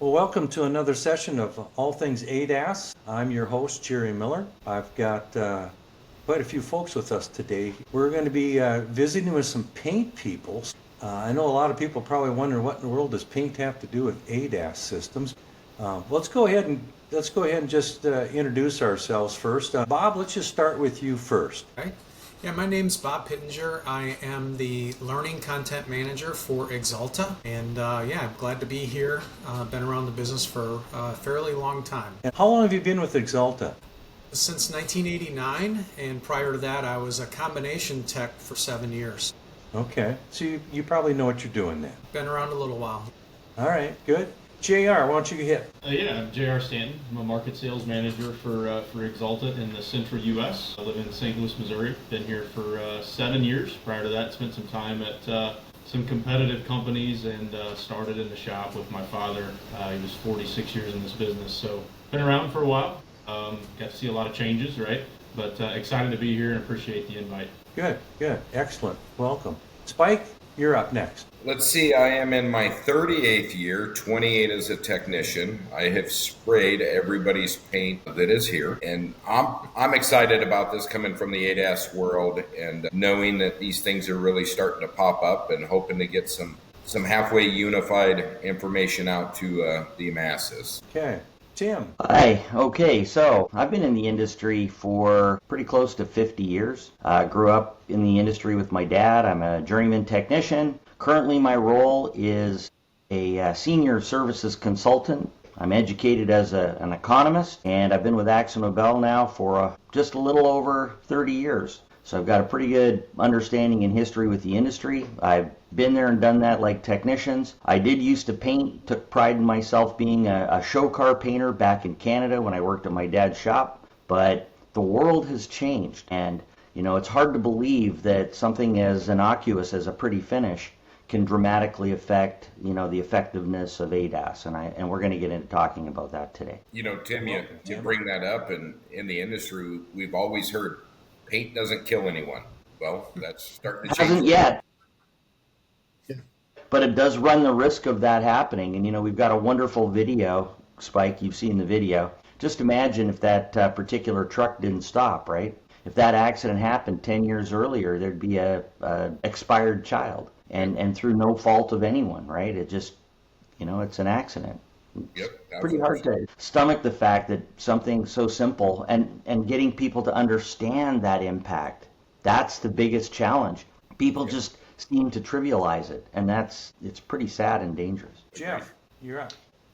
Well, welcome to another session of All Things ADAS. I'm your host, Jerry Miller. I've got quite a few folks with us today. We're going to be visiting with some paint people. I know a lot of people probably wonder what in the world does paint have to do with ADAS systems. Let's go ahead and just introduce ourselves first. Bob, let's just start with you first. Right. Yeah, my name's Bob Pittenger. I am the Learning Content Manager for Axalta. And I'm glad to be here. Been around the business for a fairly long time. And how long have you been with Axalta? Since 1989, and prior to that, I was a combination tech for 7 years. Okay, so you probably know what you're doing then. Been around a little while. All right, good. JR, why don't you hit? I'm J.R. Stanton. I'm a market sales manager for Axalta in the central U.S. I live in St. Louis, Missouri. Been here for 7 years. Prior to that, spent some time at some competitive companies and started in the shop with my father. He was 46 years in this business, so been around for a while. Got to see a lot of changes, right? But excited to be here and appreciate the invite. Good, excellent. Welcome. Spike, you're up next. Let's see, I am in my 38th year, 28 as a technician. I have sprayed everybody's paint that is here, and I'm excited about this coming from the ADAS world and knowing that these things are really starting to pop up and hoping to get some halfway unified information out to the masses. Okay. Tim. Hi. Okay, so I've been in the industry for pretty close to 50 years. I grew up in the industry with my dad. I'm a journeyman technician. Currently, my role is a senior services consultant. I'm educated as an economist, and I've been with AkzoNobel now for just a little over 30 years. So I've got a pretty good understanding and history with the industry. I've been there and done that like technicians. I did used to paint, took pride in myself being a show car painter back in Canada when I worked at my dad's shop. But the world has changed, and it's hard to believe that something as innocuous as a pretty finish can dramatically affect, the effectiveness of ADAS, and we're going to get into talking about that today. Tim, you bring that up, and in the industry, we've always heard paint doesn't kill anyone. Well, that's starting to change. Hasn't yet. But it does run the risk of that happening. And, we've got a wonderful video. Spike, you've seen the video. Just imagine if that particular truck didn't stop, right? If that accident happened 10 years earlier, there'd be a expired child. And through no fault of anyone, right? It just, it's an accident. Yep, pretty hard to stomach the fact that something so simple and getting people to understand that impact, that's the biggest challenge. People just seem to trivialize it, and it's pretty sad and dangerous. Jeff, you're up.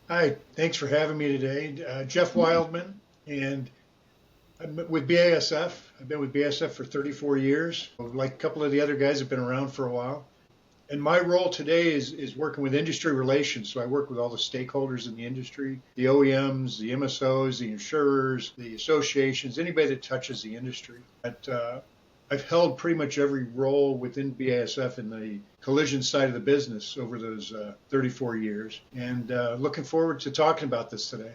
Hi, thanks for having me today. Jeff Wildman, and I'm with BASF. I've been with BASF for 34 years. Like a couple of the other guys have been around for a while. And my role today is working with industry relations. So I work with all the stakeholders in the industry, the OEMs, the MSOs, the insurers, the associations, anybody that touches the industry. But I've held pretty much every role within BASF in the collision side of the business over those 34 years. And looking forward to talking about this today.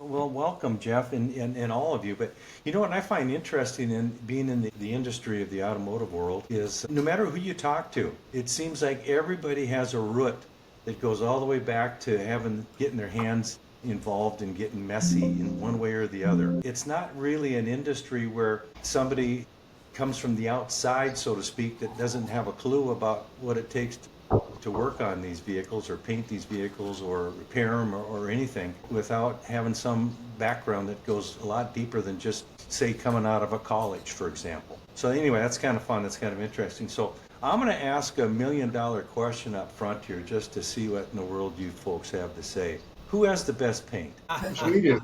Well, welcome, Jeff, and all of you. But what I find interesting in being in the industry of the automotive world is no matter who you talk to, it seems like everybody has a root that goes all the way back to getting their hands involved and getting messy in one way or the other. It's not really an industry where somebody comes from the outside, so to speak, that doesn't have a clue about what it takes to work on these vehicles or paint these vehicles or repair them or anything without having some background that goes a lot deeper than just, say, coming out of a college, for example. So anyway, that's kind of fun. That's kind of interesting. So I'm going to ask $1 million question up front here just to see what in the world you folks have to say. Who has the best paint? We do.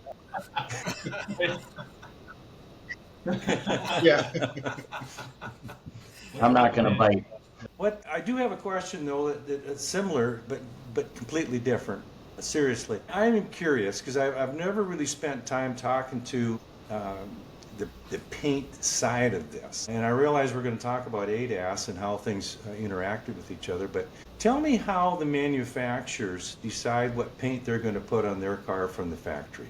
Yeah. I'm not going to bite. What I do have a question though that's similar but completely different. Seriously, I'm curious because I've never really spent time talking to the paint side of this, and I realize we're going to talk about ADAS and how things interacted with each other. But tell me how the manufacturers decide what paint they're going to put on their car from the factory.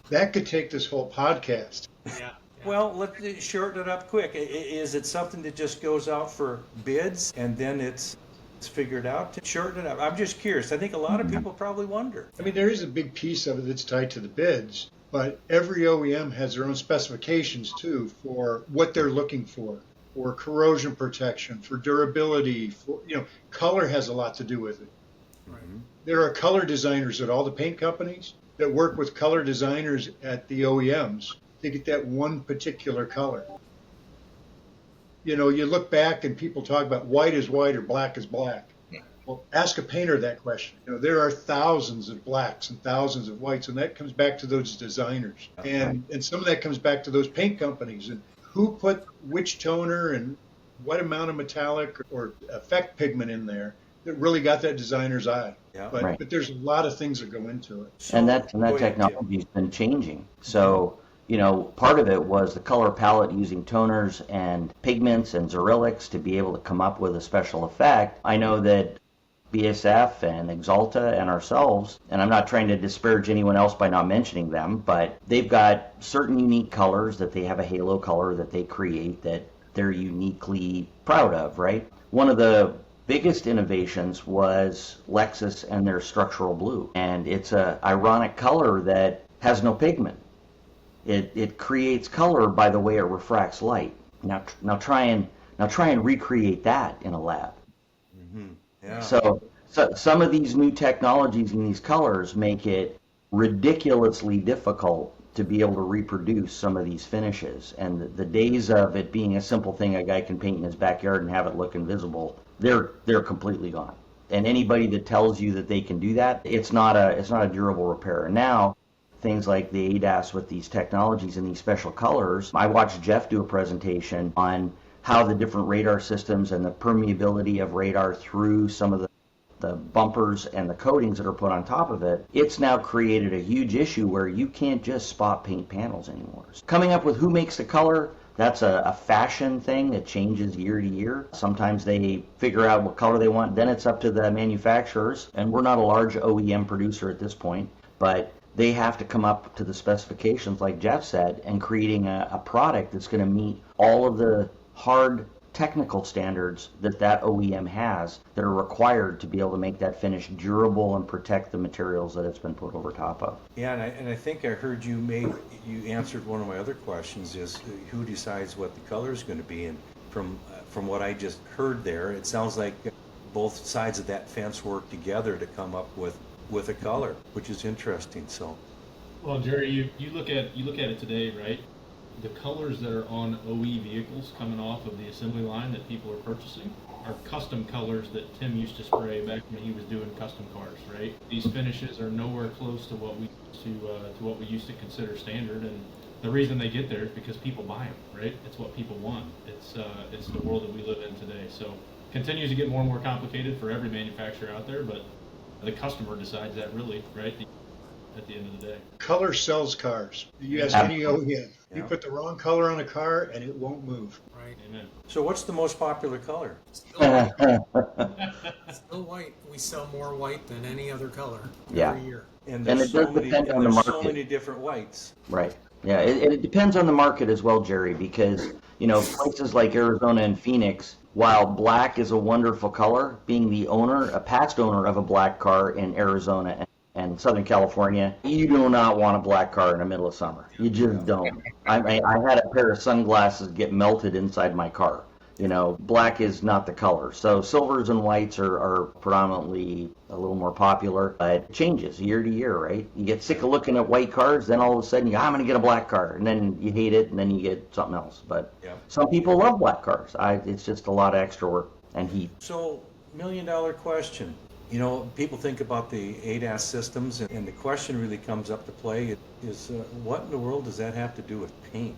That could take this whole podcast. Yeah. Well, let's shorten it up quick. Is it something that just goes out for bids and then it's it's figured out to shorten it up? I'm just curious. I think a lot of people probably wonder. I mean, there is a big piece of it that's tied to the bids, but every OEM has their own specifications too for what they're looking for corrosion protection, for durability, for, color has a lot to do with it. Right. There are color designers at all the paint companies that work with color designers at the OEMs to get that one particular color. You look back and people talk about white is white or black is black. Well, ask a painter that question. There are thousands of blacks and thousands of whites, and that comes back to those designers. And some of that comes back to those paint companies and who put which toner and what amount of metallic or effect pigment in there that really got that designer's eye. Yeah. But there's a lot of things that go into it. And that technology's been changing. So, part of it was the color palette using toners and pigments and Xerillics to be able to come up with a special effect. I know that BASF and Axalta and ourselves, and I'm not trying to disparage anyone else by not mentioning them, but they've got certain unique colors that they have a halo color that they create that they're uniquely proud of, right? One of the biggest innovations was Lexus and their structural blue, and it's a ironic color that has no pigment. It creates color by the way it refracts light. Now try and recreate that in a lab. Mm-hmm. Yeah. So some of these new technologies and these colors make it ridiculously difficult to be able to reproduce some of these finishes. And the days of it being a simple thing a guy can paint in his backyard and have it look invisible, they're completely gone. And anybody that tells you that they can do that, it's not a durable repair. And now things like the ADAS with these technologies and these special colors. I watched Jeff do a presentation on how the different radar systems and the permeability of radar through some of the bumpers and the coatings that are put on top of it. It's now created a huge issue where you can't just spot paint panels anymore. Coming up with who makes the color, that's a fashion thing that changes year to year. Sometimes they figure out what color they want, then it's up to the manufacturers. And we're not a large OEM producer at this point, but they have to come up to the specifications, like Jeff said, and creating a product that's going to meet all of the hard technical standards that OEM has that are required to be able to make that finish durable and protect the materials that it's been put over top of. Yeah, and I think I heard you answered one of my other questions, is who decides what the color is going to be. And from what I just heard there, it sounds like both sides of that fence work together to come up with a color, which is interesting. So, well, Jerry, you look at it today, right? The colors that are on OE vehicles coming off of the assembly line that people are purchasing are custom colors that Tim used to spray back when he was doing custom cars, right? These finishes are nowhere close to what we used to consider standard, and the reason they get there is because people buy them, right? It's what people want. It's the world that we live in today. So continues to get more and more complicated for every manufacturer out there, but the customer decides that, really, right? At the end of the day, color sells cars. You ask any OEM, you put the wrong color on a car and it won't move. Right. Amen. So what's the most popular color? Still white. We sell more white than any other color every year. And there's it does depend on the market. So many different whites. Right. Yeah, it depends on the market as well, Jerry, because, places like Arizona and Phoenix, while black is a wonderful color, being a past owner of a black car in Arizona and Southern California, you do not want a black car in the middle of summer. You just don't. I had a pair of sunglasses get melted inside my car. Black is not the color. So silvers and whites are predominantly a little more popular, but it changes year to year, right? You get sick of looking at white cars, then all of a sudden I'm going to get a black car, and then you hate it, and then you get something else. But some people love black cars. It's just a lot of extra work and heat. So, $1 million question. People think about the ADAS systems, and the question really comes up to play is what in the world does that have to do with paint?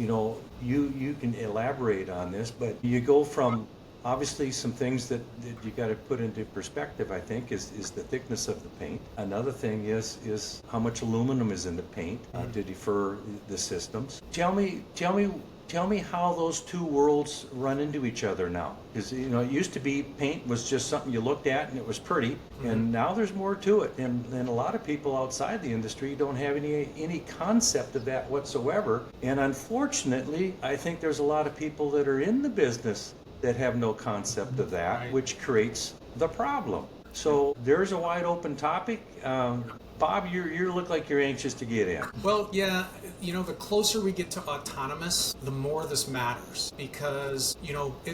You can elaborate on this, but you go from obviously some things that you got to put into perspective, I think, is the thickness of the paint. Another thing is how much aluminum is in the paint to defer the systems. Tell me how those two worlds run into each other now. Because, it used to be paint was just something you looked at and it was pretty, and now there's more to it. And a lot of people outside the industry don't have any concept of that whatsoever. And unfortunately, I think there's a lot of people that are in the business that have no concept of that, Right. which creates the problem. So there's a wide open topic. Bob, you look like you're anxious to get in. Well, yeah, the closer we get to autonomous, the more this matters because,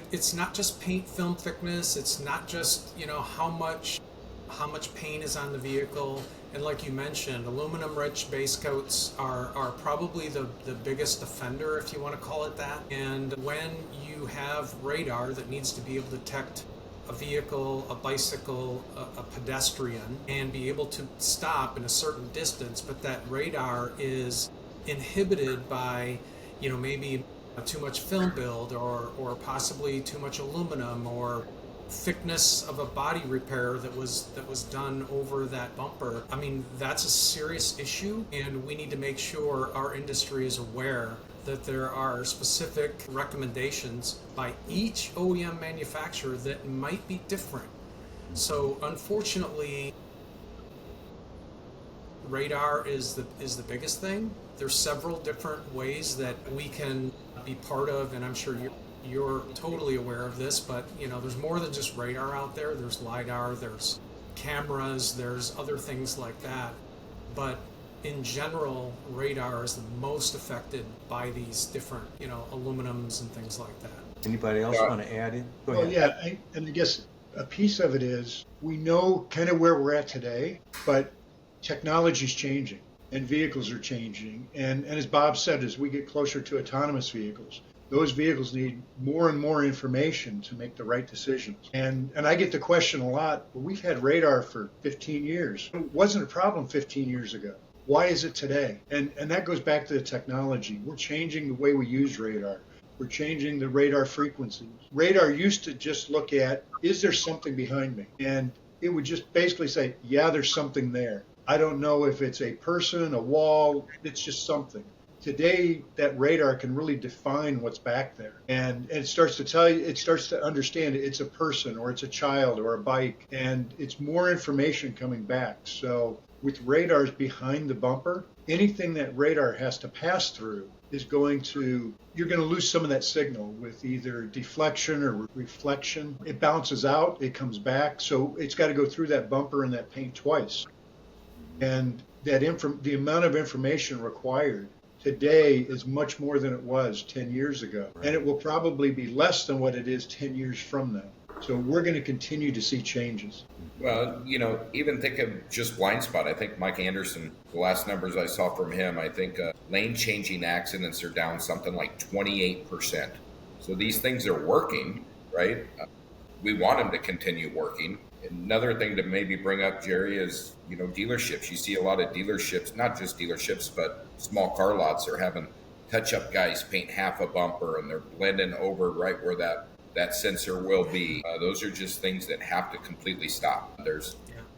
it's not just paint film thickness, it's not just, how much paint is on the vehicle. And like you mentioned, aluminum rich base coats are probably the biggest offender, if you want to call it that. And when you have radar that needs to be able to detect a vehicle, a bicycle, a pedestrian, and be able to stop in a certain distance, but that radar is inhibited by, maybe too much film build or possibly too much aluminum or thickness of a body repair that was done over that bumper. I mean, that's a serious issue, and we need to make sure our industry is aware that there are specific recommendations by each OEM manufacturer that might be different. So unfortunately, radar is the biggest thing. There's several different ways that we can be part of, and I'm sure you're totally aware of this, but there's more than just radar out there. There's LiDAR, there's cameras, there's other things like that. But in general, radar is the most affected by these different, aluminums and things like that. Anybody else want to add in? Go Well, ahead. yeah, and I guess a piece of it is we know kind of where we're at today, but technology's changing and vehicles are changing. And as Bob said, as we get closer to autonomous vehicles, those vehicles need more and more information to make the right decisions. And I get the question a lot, well, we've had radar for 15 years. It wasn't a problem 15 years ago. Why is it today? And that goes back to the technology. We're changing the way we use radar. We're changing the radar frequencies. Radar used to just look at, is there something behind me? And it would just basically say, yeah, there's something there. I don't know if it's a person, a wall, it's just something. Today, that radar can really define what's back there. And it starts to tell you, it starts to understand it's a person or it's a child or a bike. And it's more information coming back. So with radars behind the bumper, anything that radar has to pass through is you're going to lose some of that signal with either deflection or reflection. It bounces out, it comes back. So it's got to go through that bumper and that paint twice. And the amount of information required today is much more than it was 10 years ago. And it will probably be less than what it is 10 years from now. So we're going to continue to see changes. Well, even think of just blind spot. I think Mike Anderson, the last numbers I saw from him, I think lane changing accidents are down something like 28%. So these things are working, right? We want them to continue working. Another thing to maybe bring up, Jerry, is, dealerships. You see a lot of dealerships, not just dealerships, but small car lots are having touch-up guys paint half a bumper and they're blending over right where that sensor will be. Those are just things that have to completely stop.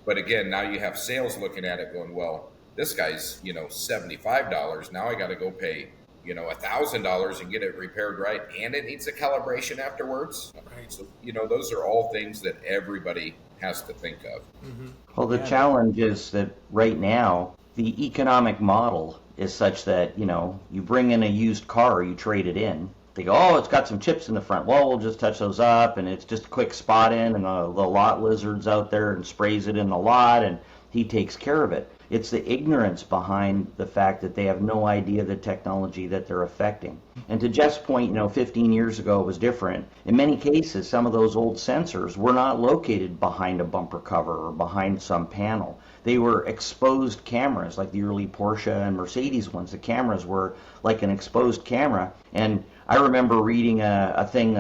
But again, now you have sales looking at it going, well, this guy's, $75. Now I got to go pay, $1,000 and get it repaired right. And it needs a calibration afterwards. Right. So, those are all things that everybody has to think of. Mm-hmm. Well, the challenge is that right now, the economic model is such that, you bring in a used car, you trade it in. They go, oh, it's got some chips in the front. Well, we'll just touch those up, and it's just a quick spot in, and the lot lizard's out there and sprays it in the lot, and he takes care of it. It's the ignorance behind the fact that they have no idea the technology that they're affecting. And to Jeff's point, 15 years ago it was different. In many cases, some of those old sensors were not located behind a bumper cover or behind some panel. They were exposed cameras, like the early Porsche and Mercedes ones. The cameras were like an exposed camera. And I remember reading a thing,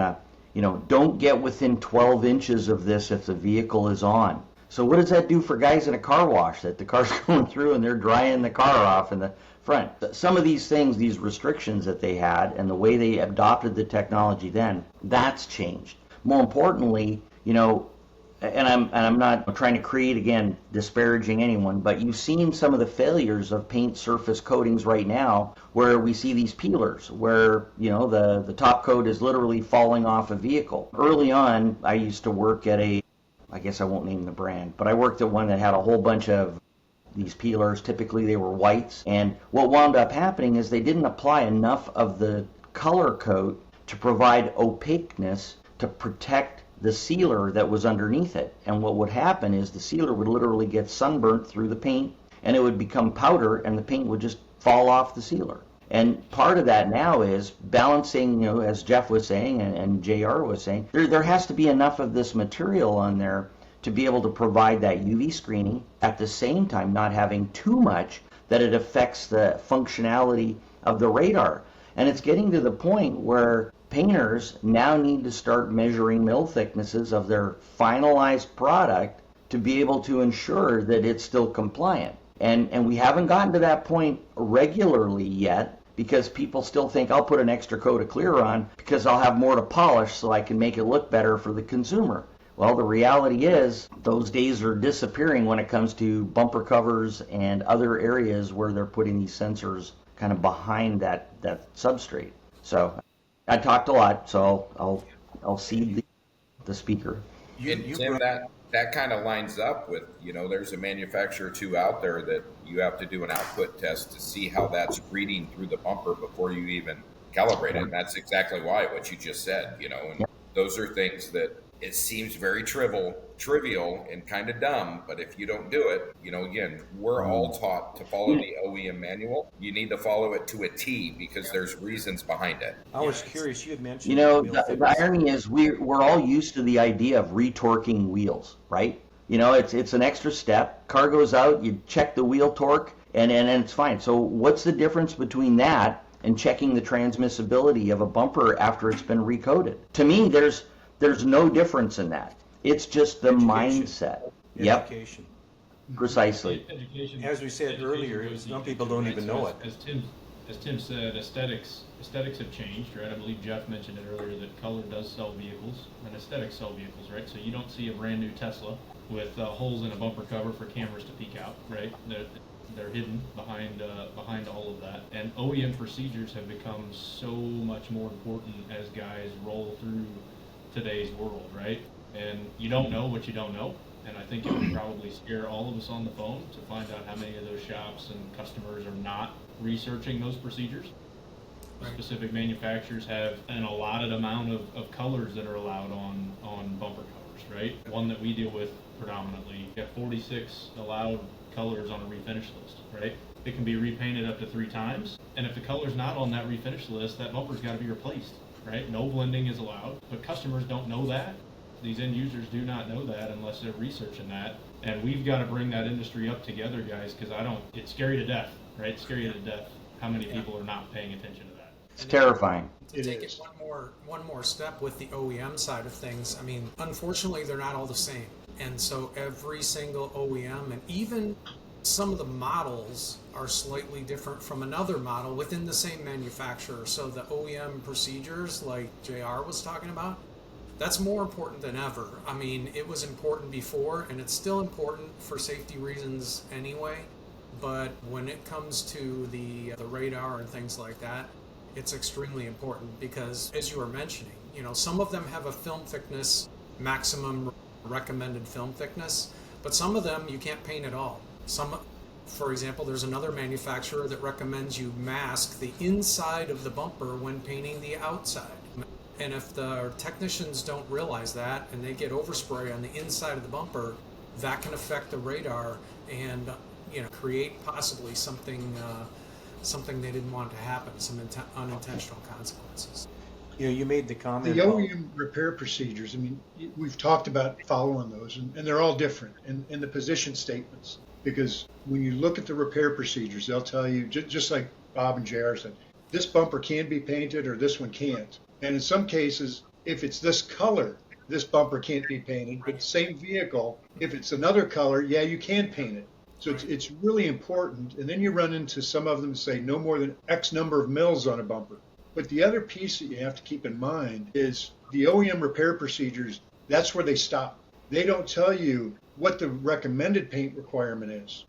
don't get within 12 inches of this if the vehicle is on. So what does that do for guys in a car wash, that the car's going through and they're drying the car off in the front? Some of these things, these restrictions that they had and the way they adopted the technology then, that's changed. More importantly, and I'm not trying to create, again, disparaging anyone, but you've seen some of the failures of paint surface coatings right now where we see these peelers where, the top coat is literally falling off a vehicle. Early on, I used to work at I guess I won't name the brand, but I worked at one that had a whole bunch of these peelers. Typically they were whites, and what wound up happening is they didn't apply enough of the color coat to provide opaqueness to protect the sealer that was underneath it. And what would happen is the sealer would literally get sunburnt through the paint, and it would become powder, and the paint would just fall off the sealer. And part of that now is balancing, as Jeff was saying and JR was saying, there has to be enough of this material on there to be able to provide that UV screening, at the same time not having too much that it affects the functionality of the radar. And it's getting to the point where painters now need to start measuring mill thicknesses of their finalized product to be able to ensure that it's still compliant. And we haven't gotten to that point regularly yet, because people still think I'll put an extra coat of clear on because I'll have more to polish so I can make it look better for the consumer. Well, the reality is those days are disappearing when it comes to bumper covers and other areas where they're putting these sensors kind of behind that substrate. So I talked a lot, so I'll cede the speaker. And Tim, that kind of lines up with, there's a manufacturer or two out there that you have to do an output test to see how that's reading through the bumper before you even calibrate it. And that's exactly why, what you just said, and those are things that it seems very trivial and kind of dumb, but if you don't do it, again, we're all taught to follow the OEM manual. You need to follow it to a T because there's reasons behind it. I was curious, you had mentioned the irony is we're all used to the idea of retorquing wheels, right? It's an extra step. Car goes out, you check the wheel torque, and it's fine. So what's the difference between that and checking the transmissibility of a bumper after it's been recoated? To me, there's no difference in that. It's just the mindset. Education. Yep. Precisely. Education. As we said earlier, some people don't even know it. As Tim said, aesthetics have changed, right? I believe Jeff mentioned it earlier that color does sell vehicles and aesthetics sell vehicles, right? So you don't see a brand new Tesla with holes in a bumper cover for cameras to peek out, right? They're hidden behind all of that. And OEM procedures have become so much more important as guys roll through today's world, right? And you don't know what you don't know. And I think it would probably scare all of us on the phone to find out how many of those shops and customers are not researching those procedures. Right. Specific manufacturers have an allotted amount of colors that are allowed on bumper covers, right? One that we deal with predominantly, you have 46 allowed colors on a refinish list, right? It can be repainted up to 3 times, and if the color's not on that refinish list, that bumper's got to be replaced, right? No blending is allowed, but customers don't know that. These end users do not know that unless they're researching that, and we've got to bring that industry up together, guys, because it's scary to death, right? It's scary to death how many people are not paying attention to that. It's terrifying. To take it one more step with the OEM side of things, I mean, unfortunately, they're not all the same. And so every single OEM, and even some of the models, are slightly different from another model within the same manufacturer. So the OEM procedures, like JR was talking about, that's more important than ever. I mean, it was important before, and it's still important for safety reasons anyway. But when it comes to the radar and things like that, it's extremely important because, as you were mentioning, some of them have a film thickness, maximum recommended film thickness, but some of them you can't paint at all. For example, there's another manufacturer that recommends you mask the inside of the bumper when painting the outside. And if the technicians don't realize that and they get overspray on the inside of the bumper, that can affect the radar and create possibly something they didn't want to happen, some unintentional consequences. You made the comment. The OEM repair procedures, I mean, we've talked about following those, and they're all different in the position statements. Because when you look at the repair procedures, they'll tell you, just like Bob and JR said, this bumper can be painted or this one can't. And in some cases, if it's this color, this bumper can't be painted, but same vehicle, if it's another color, yeah, you can paint it. So it's really important. And then you run into some of them that say no more than X number of mils on a bumper. But the other piece that you have to keep in mind is the OEM repair procedures, that's where they stop. They don't tell you what the recommended paint requirement is.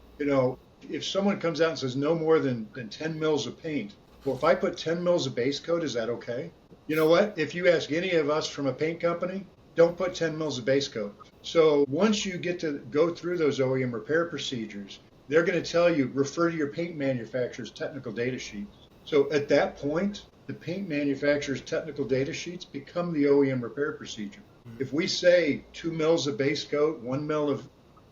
If someone comes out and says no more than 10 mils of paint, well, if I put 10 mils of base coat, is that okay? You know what? If you ask any of us from a paint company, don't put 10 mils of base coat. So once you get to go through those OEM repair procedures, they're going to tell you, refer to your paint manufacturer's technical data sheet. So at that point, the paint manufacturer's technical data sheets become the OEM repair procedure. If we say 2 mils of base coat, 1 mil of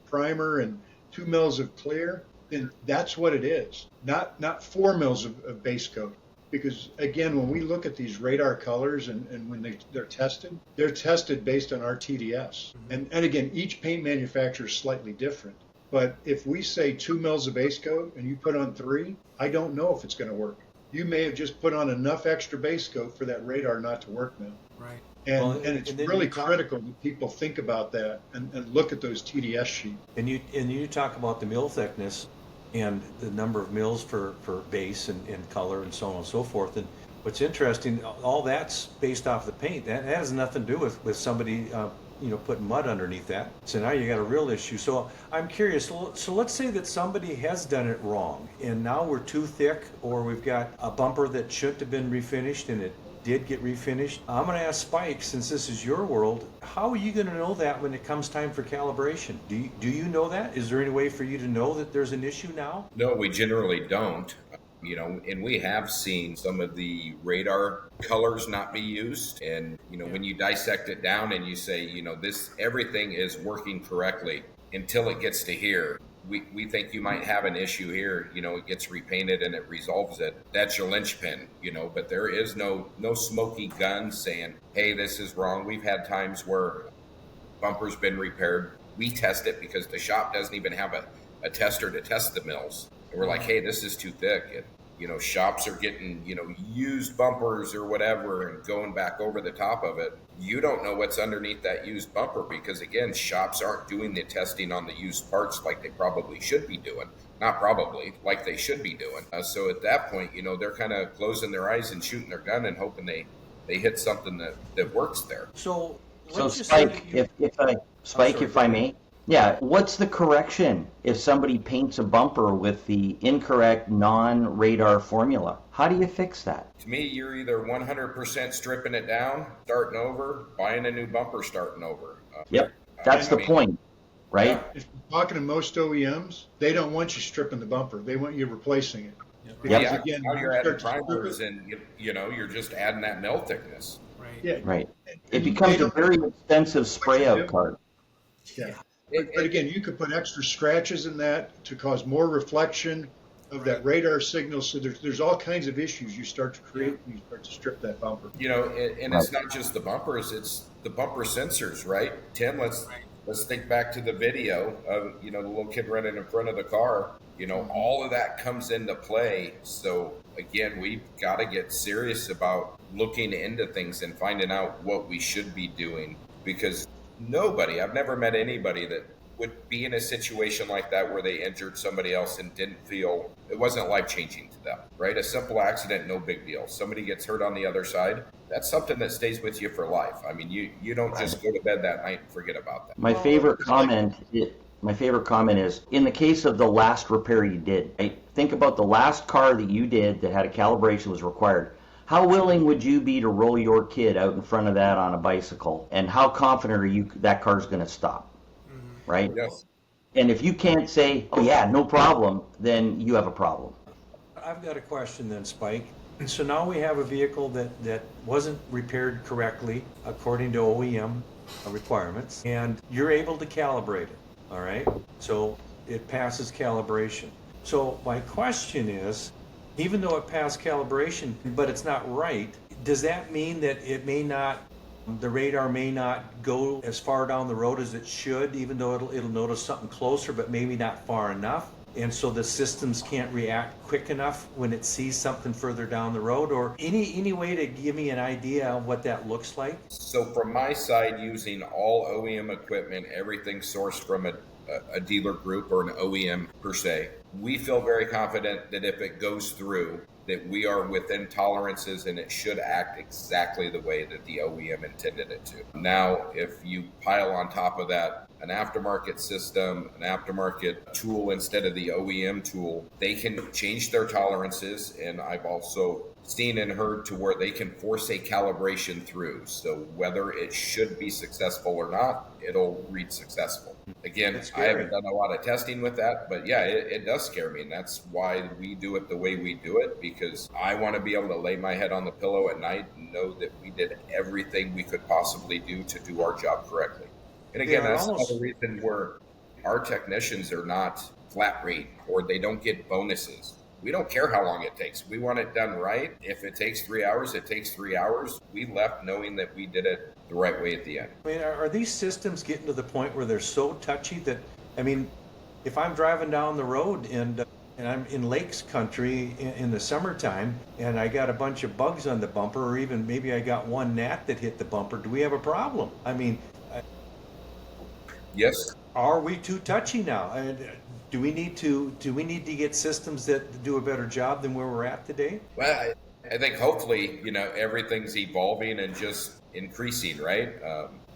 primer, and 2 mils of clear, then that's what it is, not 4 mils of base coat. Because again, when we look at these radar colors and when they're tested based on our TDS. And again, each paint manufacturer is slightly different. But if we say 2 mils of base coat and you put on 3, I don't know if it's going to work. You may have just put on enough extra base coat for that radar not to work now. Right. And it's really critical that people think about that and look at those TDS sheets. And you talk about the mill thickness and the number of mills for base and color and so on and so forth. And what's interesting, all that's based off the paint. That has nothing to do with somebody putting mud underneath that. So now you got a real issue. So I'm curious. So let's say that somebody has done it wrong, and now we're too thick, or we've got a bumper that shouldn't have been refinished and it did get refinished. I'm going to ask Spike, since this is your world, how are you going to know that when it comes time for calibration? Do you know that? Is there any way for you to know that there's an issue now? No, we generally don't. And we have seen some of the radar colors not be used. And, when you dissect it down and you say, this, everything is working correctly until it gets to here. We think you might have an issue here, it gets repainted and it resolves it. That's your linchpin, but there is no smoky gun saying, hey, this is wrong. We've had times where bumper's been repaired. We test it because the shop doesn't even have a tester to test the mills. And we're like, hey, this is too thick. And, shops are getting, used bumpers or whatever and going back over the top of it. You don't know what's underneath that used bumper because, again, shops aren't doing the testing on the used parts like they probably should be doing. Not probably, like they should be doing. So at that point, they're kind of closing their eyes and shooting their gun and hoping they hit something that works there. So Spike, if I may. Yeah, what's the correction if somebody paints a bumper with the incorrect non-radar formula? How do you fix that? To me, you're either 100% stripping it down, starting over, buying a new bumper, starting over. Yep, that's the point, right? Yeah, if you're talking to most OEMs, they don't want you stripping the bumper. They want you replacing it. Yep. Yeah, Again, now you're adding primers and, you're just adding that mill thickness. Right. Yeah. Right. It becomes a very expensive spray-out card. Yeah. But again, you could put extra scratches in that to cause more reflection of that radar signal. So there's all kinds of issues you start to create when you start to strip that bumper. And it's not just the bumpers; it's the bumper sensors, right? Tim, let's think back to the video of the little kid running in front of the car. All of that comes into play. So again, we've got to get serious about looking into things and finding out what we should be doing because. I've never met anybody that would be in a situation like that where they injured somebody else and didn't feel it wasn't life-changing to them, right? A simple accident, no big deal. Somebody gets hurt on the other side, that's something that stays with you for life. I mean, you don't just go to bed that night and forget about that. My favorite comment is in the case of the last repair you did, right? Think about the last car that you did that had a calibration was required. How willing would you be to roll your kid out in front of that on a bicycle? And how confident are you that car's going to stop? Right? Yes. And if you can't say, oh yeah, no problem, then you have a problem. I've got a question then, Spike. So now we have a vehicle that wasn't repaired correctly according to OEM requirements, and you're able to calibrate it, all right? So it passes calibration. So my question is, even though it passed calibration, but it's not right, does that mean that the radar may not go as far down the road as it should, even though it'll notice something closer, but maybe not far enough? And so the systems can't react quick enough when it sees something further down the road? Or any way to give me an idea of what that looks like? So from my side, using all OEM equipment, everything sourced from a dealer group or an OEM per se, we feel very confident that if it goes through, that we are within tolerances and it should act exactly the way that the OEM intended it to. Now, if you pile on top of that an aftermarket system, an aftermarket tool instead of the OEM tool, they can change their tolerances. And I've also seen and heard to where they can force a calibration through. So whether it should be successful or not, it'll read successful. Again, I haven't done a lot of testing with that, but yeah, it does scare me. And that's why we do it the way we do it, because I want to be able to lay my head on the pillow at night and know that we did everything we could possibly do to do our job correctly. And again, that's another reason where our technicians are not flat rate or they don't get bonuses. We don't care how long it takes. We want it done right. If it takes 3 hours, it takes 3 hours. We left knowing that we did it the right way at the end. I mean, are these systems getting to the point where they're so touchy that, I mean, if I'm driving down the road and I'm in lakes country in the summertime and I got a bunch of bugs on the bumper, or even maybe I got one gnat that hit the bumper, do we have a problem? I mean, yes. Are we too touchy now? Do we need to get systems that do a better job than where we're at today? Well, I think hopefully, everything's evolving and just increasing, right?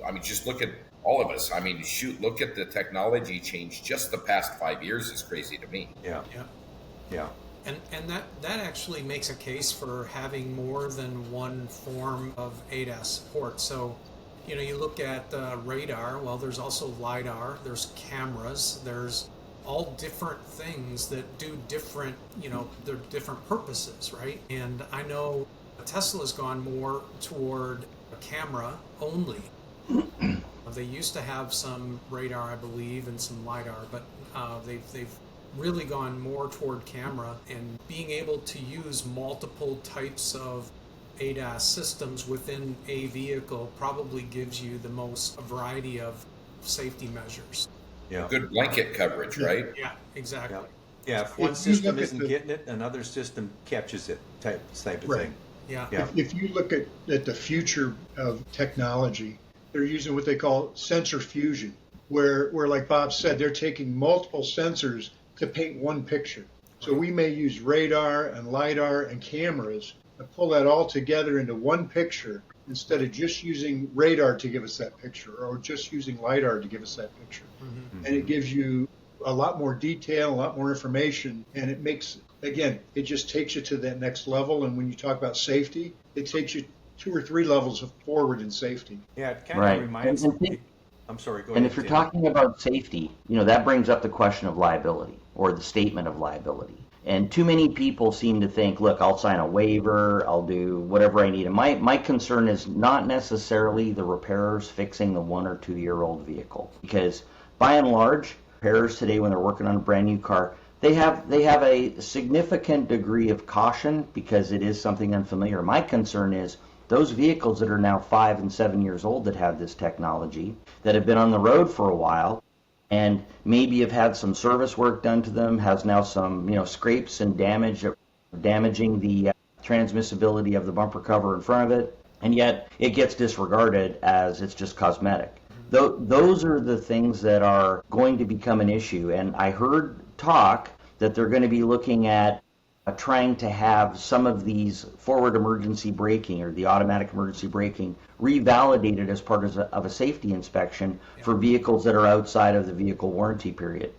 I mean, just look at all of us. I mean, shoot, look at the technology change. Just the past 5 years is crazy to me. Yeah. And that actually makes a case for having more than one form of ADAS support. So, you look at radar. Well, there's also LiDAR. There's cameras. There's all different things that do different, they're different purposes, right? And I know Tesla's gone more toward a camera only. They used to have some radar, I believe, and some LiDAR, but they've really gone more toward camera, and being able to use multiple types of ADAS systems within a vehicle probably gives you the most variety of safety measures. Yeah. Good blanket coverage, right? Yeah, exactly. Yeah, if one system isn't getting it, another system catches it, type of thing. Yeah. If you look at the future of technology, they're using what they call sensor fusion, where like Bob said, they're taking multiple sensors to paint one picture. So we may use radar and LiDAR and cameras and pull that all together into one picture instead of just using radar to give us that picture or just using LiDAR to give us that picture. Mm-hmm. And it gives you a lot more detail, a lot more information, and it makes, again, it just takes you to that next level. And when you talk about safety, it takes you 2 or 3 levels forward in safety. Yeah, it kind of reminds me. I'm sorry, go ahead. And if you're talking about safety, that brings up the question of liability or the statement of liability. And too many people seem to think, look, I'll sign a waiver, I'll do whatever I need. And my concern is not necessarily the repairers fixing the 1 or 2 year old vehicle, because by and large, repairers today, when they're working on a brand new car, they have a significant degree of caution because it is something unfamiliar. My concern is those vehicles that are now 5 and 7 years old that have this technology, that have been on the road for a while, and maybe have had some service work done to them, has now some scrapes and damaging the transmissibility of the bumper cover in front of it, and yet it gets disregarded as it's just cosmetic. Those are the things that are going to become an issue. And I heard talk that they're going to be looking at trying to have some of these forward emergency braking or the automatic emergency braking revalidated as part of a safety inspection for vehicles that are outside of the vehicle warranty period.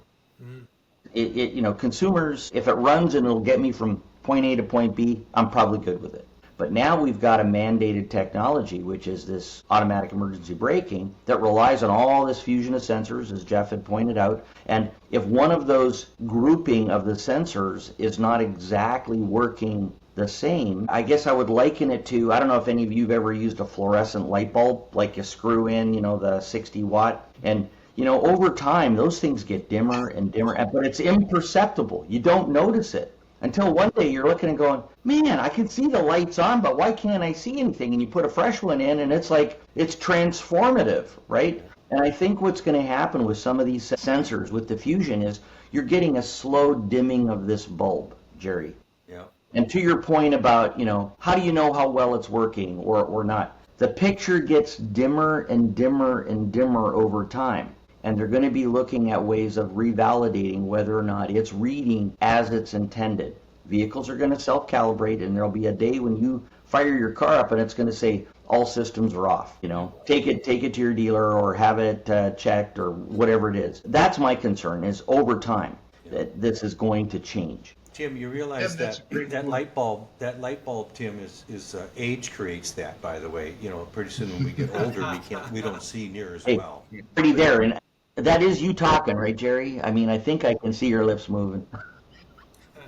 Mm-hmm. Consumers, if it runs and it'll get me from point A to point B, I'm probably good with it. But now we've got a mandated technology, which is this automatic emergency braking that relies on all this fusion of sensors, as Jeff had pointed out. And if one of those grouping of the sensors is not exactly working the same, I guess I would liken it to, I don't know if any of you have ever used a fluorescent light bulb, like you screw in, the 60 watt. And, over time, those things get dimmer and dimmer, but it's imperceptible. You don't notice it. Until one day you're looking and going, man, I can see the lights on, but why can't I see anything? And you put a fresh one in, and it's like, it's transformative, right? And I think what's going to happen with some of these sensors with the fusion is you're getting a slow dimming of this bulb, Jerry. Yeah. And to your point about, how do you know how well it's working or not? The picture gets dimmer and dimmer and dimmer over time. And they're going to be looking at ways of revalidating whether or not it's reading as it's intended. Vehicles are going to self-calibrate, and there'll be a day when you fire your car up and it's going to say all systems are off. Take it to your dealer or have it checked or whatever it is. That's my concern, is over time that this is going to change. Tim, you realize Tim, that's that a great point. that light bulb, Tim, is age creates that. By the way, pretty soon when we get older, we don't see near as Hey, well. pretty there, and that is you talking, right, Jerry? I mean, I think I can see your lips moving.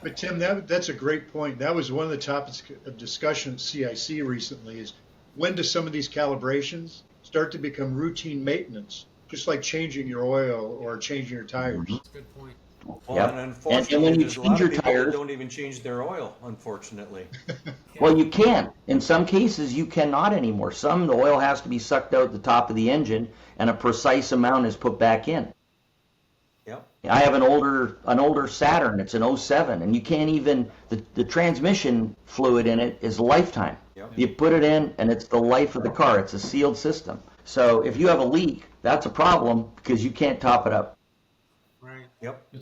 But Tim, that's a great point. That was one of the topics of discussion at CIC recently, is when do some of these calibrations start to become routine maintenance, just like changing your oil or changing your tires? That's a good point. Well, Yep. and And unfortunately, when you there's a change lot your of people that tires, don't even change their oil. Unfortunately, well, you can. In some cases, you cannot anymore. The oil has to be sucked out the top of the engine, and a precise amount is put back in. yep. I have an older Saturn. It's an '07, and you can't even the transmission fluid in it is lifetime. Yep. You put it in, and it's the life of the car. It's a sealed system. So if you have a leak, that's a problem because you can't top it up. Right. Yep.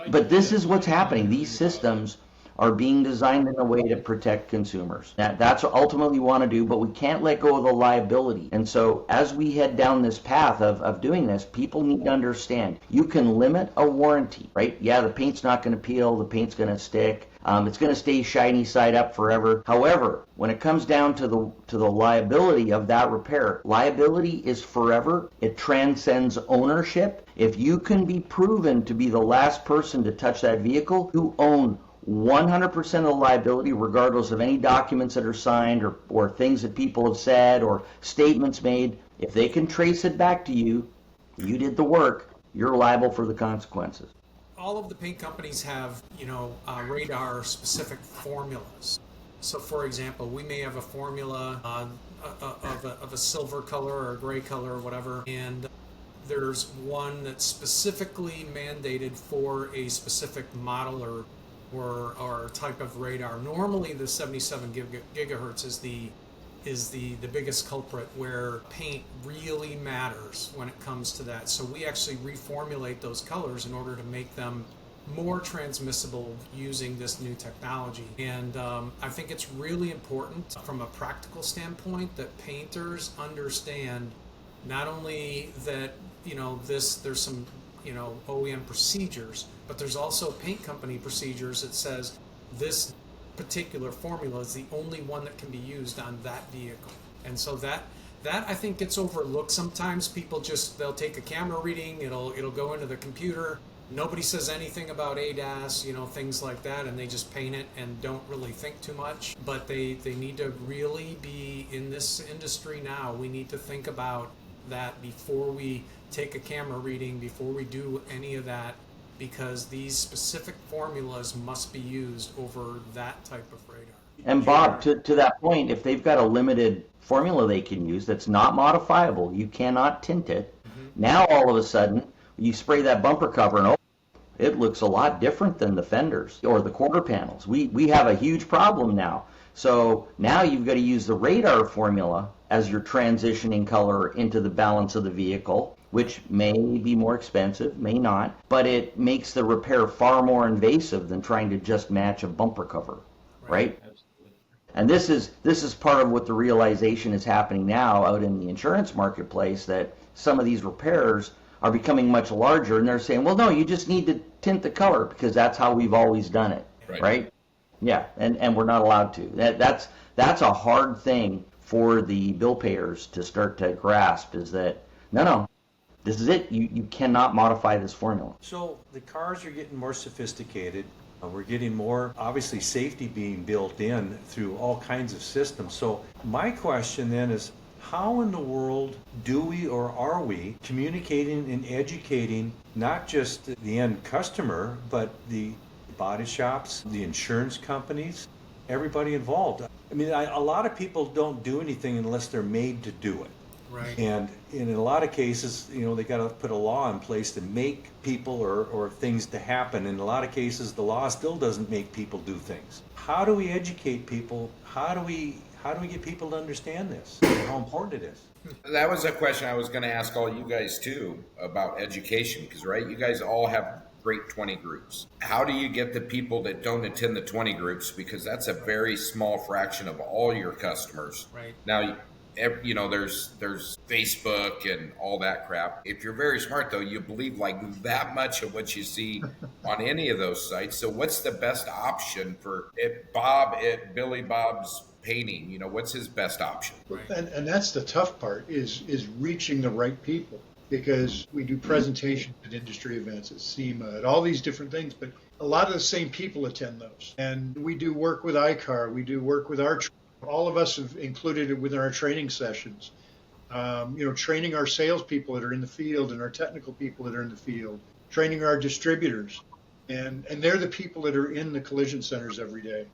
But this is what's happening. These systems are being designed in a way to protect consumers. That's what ultimately we want to do, but we can't let go of the liability. And so as we head down this path of doing this, people need to understand you can limit a warranty, right? Yeah, the paint's not going to peel, the paint's going to stick. It's going to stay shiny side up forever. However, when it comes down to the liability of that repair, liability is forever. It transcends ownership. If you can be proven to be the last person to touch that vehicle, you own 100% of the liability, regardless of any documents that are signed or things that people have said or statements made. If they can trace it back to you, you did the work, you're liable for the consequences. All of the paint companies have, radar specific formulas. So for example, we may have a formula of a silver color or a gray color or whatever, and there's one that's specifically mandated for a specific model or type of radar. Normally the 77 gigahertz is the biggest culprit, where paint really matters when it comes to that. So we actually reformulate those colors in order to make them more transmissible using this new technology. And I think it's really important from a practical standpoint that painters understand not only that there's some OEM procedures, but there's also paint company procedures that says this particular formula is the only one that can be used on that vehicle. And so that I think gets overlooked sometimes. People they'll take a camera reading, it'll go into the computer, nobody says anything about ADAS, things like that, and they just paint it and don't really think too much. But they need to really be in this industry now. We need to think about that before we take a camera reading, before we do any of that, because these specific formulas must be used over that type of radar. And Bob, to that point, if they've got a limited formula they can use that's not modifiable, you cannot tint it. Now all of a sudden, you spray that bumper cover and it looks a lot different than the fenders or the quarter panels. We have a huge problem now. So now you've got to use the radar formula as your transitioning color into the balance of the vehicle, which may be more expensive, may not, but it makes the repair far more invasive than trying to just match a bumper cover, right? Absolutely. And this is part of what the realization is happening now out in the insurance marketplace, that some of these repairs are becoming much larger, and they're saying, well, no, you just need to tint the color because that's how we've always done it, right? Yeah, and we're not allowed to. That's a hard thing for the bill payers to start to grasp, is that no, this is it. You cannot modify this formula. So the cars are getting more sophisticated. We're getting more, obviously, safety being built in through all kinds of systems. So my question then is, how in the world do we, or are we, communicating and educating not just the end customer, but the body shops, the insurance companies, everybody involved? I mean, a lot of people don't do anything unless they're made to do it. Right. And in a lot of cases, they got to put a law in place to make people or things to happen. In a lot of cases, the law still doesn't make people do things. How do we educate people? How do we get people to understand this, how important it is? That was a question I was going to ask all you guys too about education, because right, you guys all have great 20 groups. How do you get the people that don't attend the 20 groups? Because that's a very small fraction of all your customers. Right. Now, there's Facebook and all that crap. If you're very smart, though, you believe like that much of what you see on any of those sites. So what's the best option for Billy Bob's painting? What's his best option? Right. And that's the tough part is reaching the right people, because we do presentations at industry events, at SEMA, at all these different things, but a lot of the same people attend those. And we do work with ICAR, we do work with all of us have included it within our training sessions. Training our salespeople that are in the field and our technical people that are in the field, training our distributors. And they're the people that are in the collision centers every day,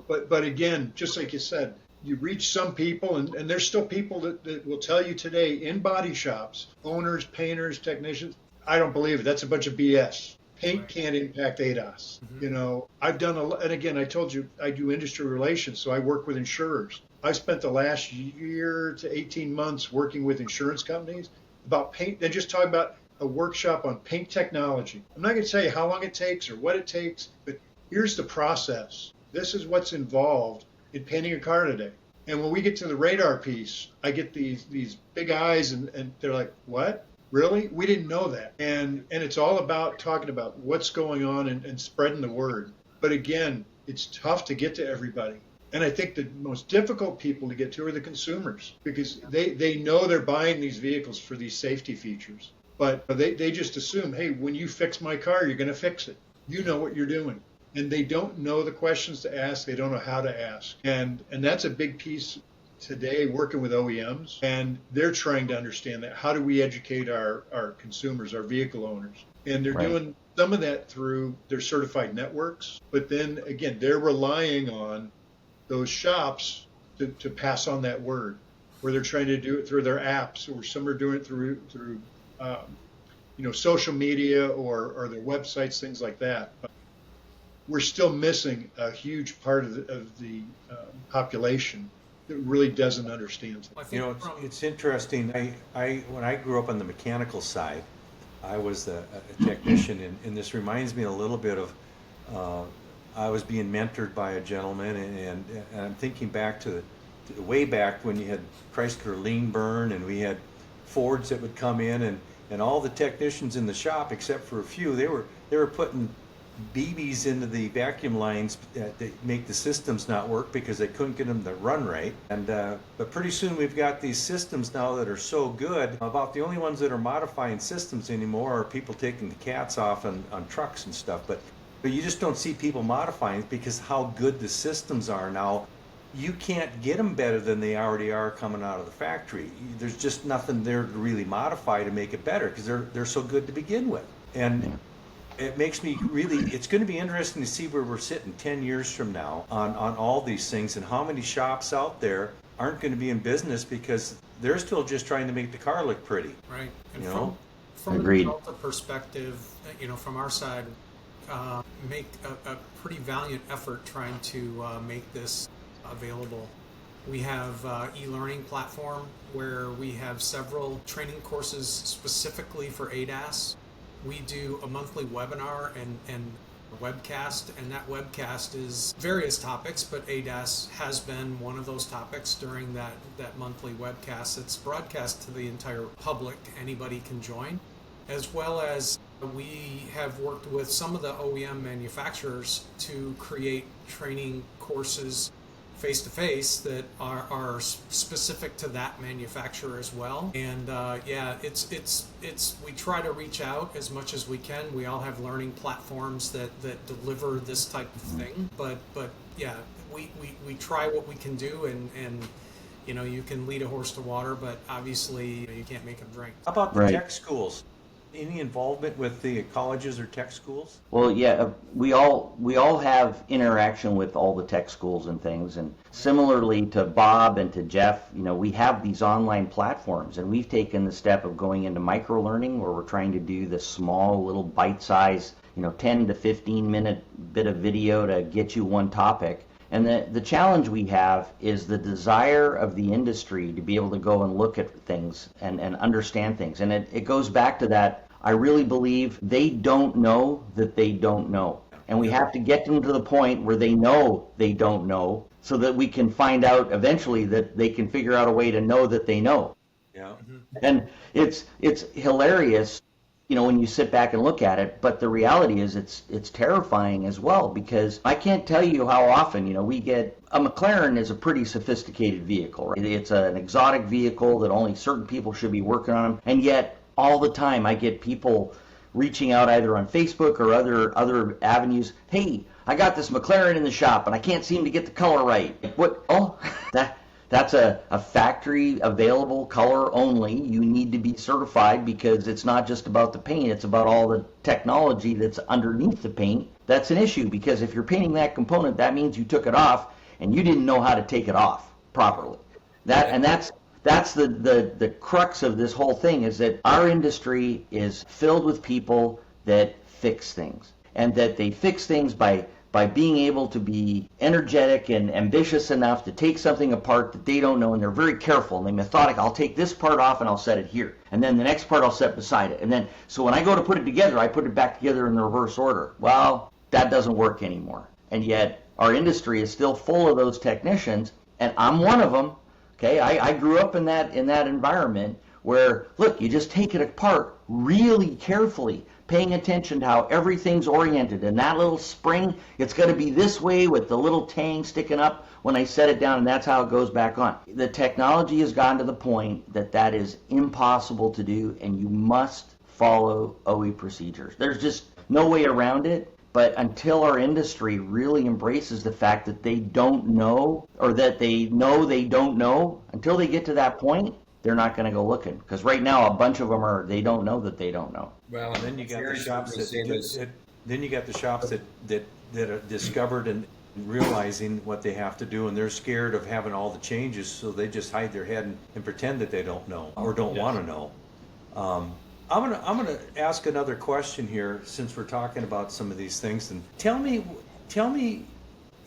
but again, just like you said, you reach some people, and there's still people that will tell you today in body shops, owners, painters, technicians, I don't believe it. That's a bunch of BS. Paint can't impact ADAS. Mm-hmm. I've done and again, I told you I do industry relations, so I work with insurers. I spent the last year to 18 months working with insurance companies about paint, and just talking about a workshop on paint technology. I'm not going to tell you how long it takes or what it takes, but here's the process. This is what's involved in painting a car today. And when we get to the radar piece, I get these big eyes, and they're like, what? Really? We didn't know that. And it's all about talking about what's going on and spreading the word. But again, it's tough to get to everybody. And I think the most difficult people to get to are the consumers, because they know they're buying these vehicles for these safety features. But they just assume, hey, when you fix my car, you're going to fix it. You know what you're doing. And they don't know the questions to ask. They don't know how to ask. And that's a big piece today, working with OEMs. And they're trying to understand that. How do we educate our consumers, our vehicle owners? And they're doing some of that through their certified networks. But then, again, they're relying on those shops to pass on that word, where they're trying to do it through their apps, or some are doing it through social media or their websites, things like that. But we're still missing a huge part of the population that really doesn't understand. It's interesting. When I grew up on the mechanical side, I was a technician, and this reminds me a little bit of I was being mentored by a gentleman, and I'm thinking back to way back when you had Chrysler lean burn, and we had Fords that would come in, and all the technicians in the shop, except for a few, they were putting BBs into the vacuum lines that make the systems not work because they couldn't get them to run right. And but pretty soon we've got these systems now that are so good. About the only ones that are modifying systems anymore are people taking the cats off on trucks and stuff. But you just don't see people modifying it because how good the systems are now. You can't get them better than they already are coming out of the factory. There's just nothing there to really modify to make it better because they're so good to begin with. And it makes me it's going to be interesting to see where we're sitting 10 years from now on all these things, and how many shops out there aren't going to be in business because they're still just trying to make the car look pretty. Right. And from an Axalta perspective, from our side, make a pretty valiant effort trying to make this available. We have e-learning platform where we have several training courses specifically for ADAS. We do a monthly webinar and webcast, and that webcast is various topics, but ADAS has been one of those topics during that monthly webcast. It's broadcast to the entire public. Anybody can join, as well as we have worked with some of the OEM manufacturers to create training courses face-to-face that are specific to that manufacturer as well. And it's we try to reach out as much as we can. We all have learning platforms that deliver this type of thing, but we try what we can do, and you can lead a horse to water, but obviously you can't make him drink. How about the tech schools? Any involvement with the colleges or tech schools? Well, yeah, we all have interaction with all the tech schools and things, and similarly to Bob and to Jeff, we have these online platforms, and we've taken the step of going into micro learning, where we're trying to do this small little bite-sized 10 to 15 minute bit of video to get you one topic. And the challenge we have is the desire of the industry to be able to go and look at things and understand things. And it goes back to that I really believe they don't know that they don't know. And we have to get them to the point where they know they don't know so that we can find out eventually that they can figure out a way to know that they know. Yeah. And it's hilarious, when you sit back and look at it, but the reality is it's terrifying as well, because I can't tell you how often, we get a McLaren is a pretty sophisticated vehicle, right? It's an exotic vehicle that only certain people should be working on them, and yet all the time I get people reaching out either on Facebook or other avenues. Hey, I got this McLaren in the shop and I can't seem to get the color right. What? Oh, that's a factory available color only. You need to be certified because it's not just about the paint, it's about all the technology that's underneath the paint. That's an issue, because if you're painting that component, that means you took it off and you didn't know how to take it off properly. That's the crux of this whole thing, is that our industry is filled with people that fix things, and that they fix things by being able to be energetic and ambitious enough to take something apart that they don't know, and they're very careful and they're methodic. I'll take this part off and I'll set it here, and then the next part I'll set beside it, and then so when I go to put it together, I put it back together in the reverse order. Well, that doesn't work anymore, and yet our industry is still full of those technicians, and I'm one of them. Okay, I grew up in that environment where, look, you just take it apart really carefully, paying attention to how everything's oriented. And that little spring, it's got to be this way with the little tang sticking up when I set it down, and that's how it goes back on. The technology has gotten to the point that is impossible to do, and you must follow OE procedures. There's just no way around it. But until our industry really embraces the fact that they don't know, or that they know they don't know, until they get to that point, they're not going to go looking. Because right now, a bunch of them they don't know that they don't know. Well, And then you got the shops that are discovered and realizing what they have to do, and they're scared of having all the changes, so they just hide their head and pretend that they don't know or don't want to know. I'm gonna ask another question here, since we're talking about some of these things, and tell me,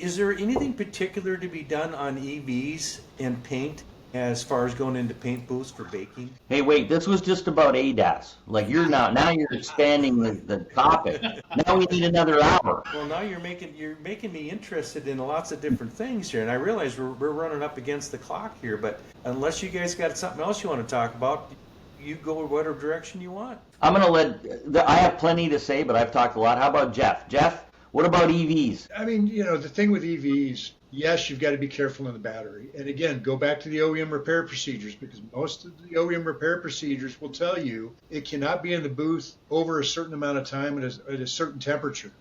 is there anything particular to be done on EVs and paint as far as going into paint booths for baking? Hey, wait, this was just about ADAS. Like, now you're expanding the topic. Now we need another hour. Well, now you're making me interested in lots of different things here, and I realize we're running up against the clock here. But unless you guys got something else you want to talk about, you go in whatever direction you want. I'm going to I have plenty to say, but I've talked a lot. How about Jeff? Jeff, what about EVs? I mean, the thing with EVs, yes, you've got to be careful in the battery. And again, go back to the OEM repair procedures, because most of the OEM repair procedures will tell you it cannot be in the booth over a certain amount of time at a certain temperature.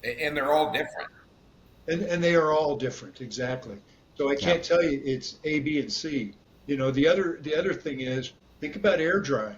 And they're all different. And they are all different, exactly. So I can't tell you it's A, B, and C. The other thing is, think about air drying.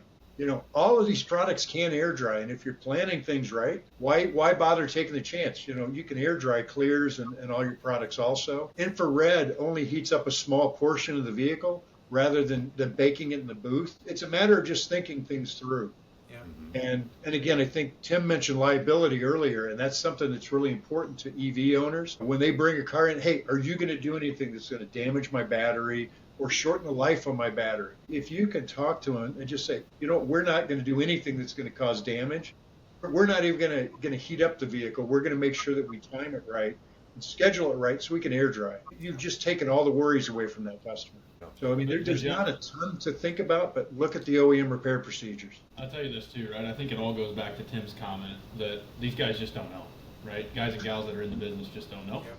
All of these products can air dry, and if you're planning things right, why bother taking the chance? You can air dry clears and all your products also. Infrared only heats up a small portion of the vehicle rather than baking it in the booth. It's a matter of just thinking things through. Yeah. And again, I think Tim mentioned liability earlier, and that's something that's really important to EV owners. When they bring a car in, hey, are you going to do anything that's going to damage my battery or shorten the life of my battery? If you can talk to them and just say, we're not going to do anything that's going to cause damage. We're not even going to heat up the vehicle. We're going to make sure that we time it right and schedule it right so we can air dry. You've just taken all the worries away from that customer. So, I mean, there's not a ton to think about, but look at the OEM repair procedures. I'll tell you this too, right? I think it all goes back to Tim's comment that these guys just don't know, right? Guys and gals that are in the business just don't know. Yep.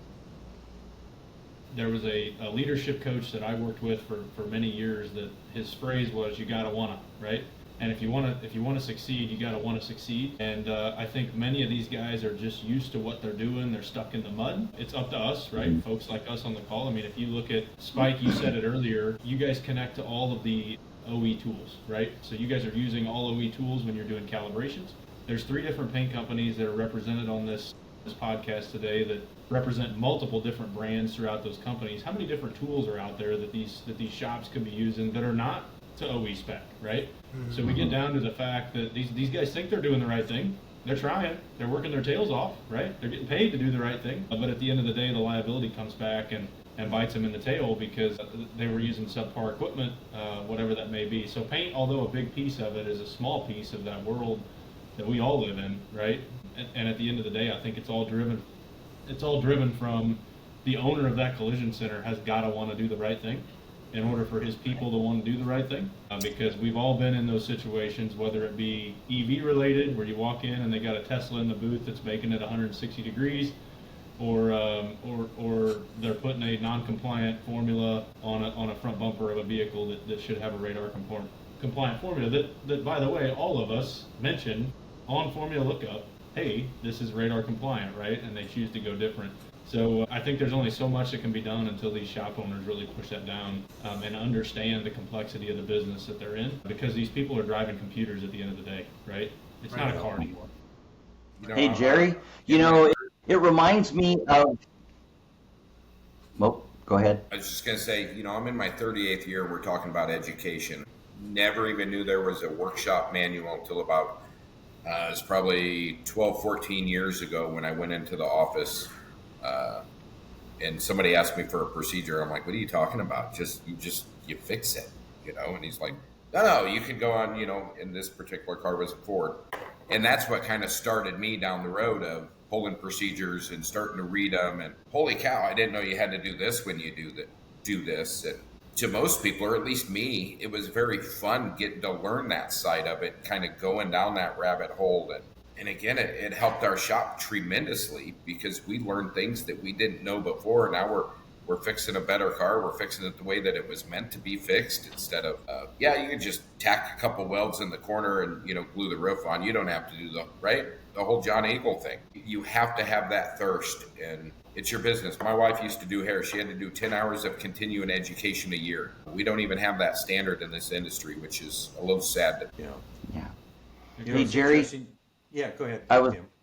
There was a leadership coach that I worked with for many years that his phrase was, you gotta wanna, right? And if you wanna succeed, you gotta wanna succeed. And I think many of these guys are just used to what they're doing. They're stuck in the mud. It's up to us, right? Mm-hmm. Folks like us on the call. I mean, if you look at Spike, you said it earlier, you guys connect to all of the OE tools, right? So you guys are using all OE tools when you're doing calibrations. There's 3 different paint companies that are represented on this podcast today that represent multiple different brands throughout those companies. How many different tools are out there that these shops could be using that are not to OE spec, right? Mm-hmm. So we get down to the fact that these guys think they're doing the right thing. They're trying. They're working their tails off, right? They're getting paid to do the right thing. But at the end of the day, the liability comes back and bites them in the tail because they were using subpar equipment, whatever that may be. So paint, although a big piece of it, is a small piece of that world that we all live in, right? And at the end of the day, I think it's all driven from the owner of that collision center has got to want to do the right thing in order for his people to want to do the right thing. Because we've all been in those situations, whether it be EV related, where you walk in and they got a Tesla in the booth that's making it 160 degrees, or they're putting a non-compliant formula on a front bumper of a vehicle that should have a radar compliant formula that, by the way, all of us mention on formula lookup, hey, this is radar compliant, right? And they choose to go different. So I think there's only so much that can be done until these shop owners really push that down and understand the complexity of the business that they're in, because these people are driving computers at the end of the day, right? It's not a car anymore. Hey, Jerry, it reminds me of, well, go ahead. I was just going to say, I'm in my 38th year. We're talking about education. Never even knew there was a workshop manual until about, it was probably 12, 14 years ago when I went into the office and somebody asked me for a procedure. I'm like, what are you talking about? You fix it, And he's like, no, you can go on, in this particular car was a Ford. And that's what kind of started me down the road of pulling procedures and starting to read them. And holy cow, I didn't know you had to do this when you do this. And to most people, or at least me, it was very fun getting to learn that side of it, kind of going down that rabbit hole. And again, it helped our shop tremendously because we learned things that we didn't know before. Now we're fixing a better car. We're fixing it the way that it was meant to be fixed instead of, you can just tack a couple welds in the corner and, glue the roof on. You don't have to do the whole John Eagle thing. You have to have that thirst, and it's your business. My wife used to do hair. She had to do 10 hours of continuing education a year. We don't even have that standard in this industry, which is a little sad. Yeah. Hey, Jerry. Yeah, go ahead.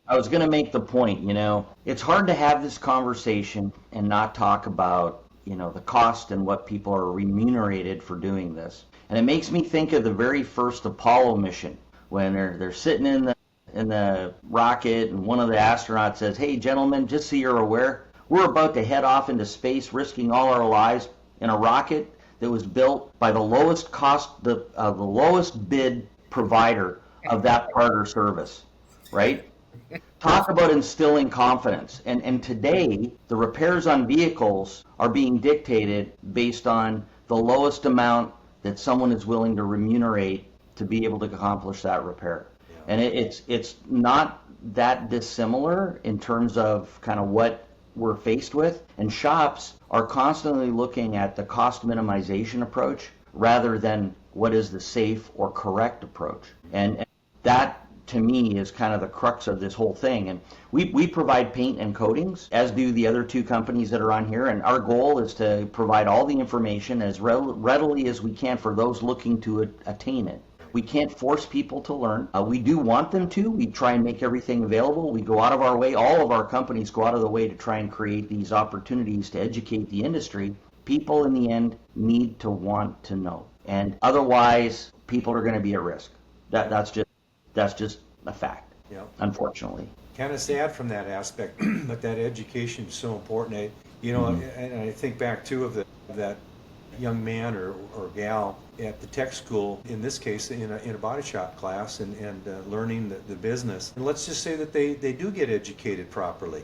I was going to make the point, it's hard to have this conversation and not talk about, the cost and what people are remunerated for doing this. And it makes me think of the very first Apollo mission when they're sitting in the rocket and one of the astronauts says, "Hey, gentlemen, just so you're aware, we're about to head off into space, risking all our lives in a rocket that was built by the lowest cost, the lowest bid provider of that part or service," right? Talk about instilling confidence. And today, the repairs on vehicles are being dictated based on the lowest amount that someone is willing to remunerate to be able to accomplish that repair. Yeah. And it's not that dissimilar in terms of kind of what we're faced with. And shops are constantly looking at the cost minimization approach rather than what is the safe or correct approach. And that, to me, is kind of the crux of this whole thing. And we provide paint and coatings, as do the other two companies that are on here. And our goal is to provide all the information as readily as we can for those looking to attain it. We can't force people to learn. We do want them to. We try and make everything available. We go out of our way. All of our companies go out of the way to try and create these opportunities to educate the industry. People, in the end, need to want to know. And otherwise, people are going to be at risk. That's just a fact, unfortunately. Kind of sad from that aspect, but that education is so important. And I think back too of that young man or gal at the tech school, in this case in a body shop class, and learning the business. And let's just say that they do get educated properly.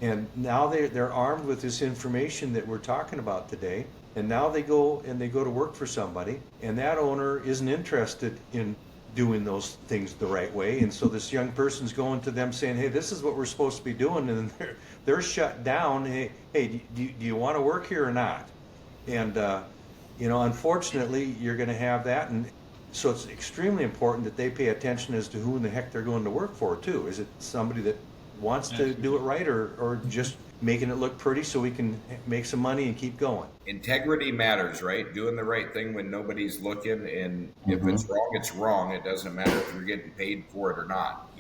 And now they're armed with this information that we're talking about today. And now they go to work for somebody, and that owner isn't interested in doing those things the right way. And so this young person's going to them saying, "Hey, this is what we're supposed to be doing," and they're shut down. Hey, do you want to work here or not? And unfortunately, you're going to have that. And so it's extremely important that they pay attention as to who in the heck they're going to work for too. Is it somebody that wants to do it right, or just making it look pretty so we can make some money and keep going? Integrity matters, right? Doing the right thing when nobody's looking, and if it's wrong, it's wrong. It doesn't matter if you're getting paid for it or not,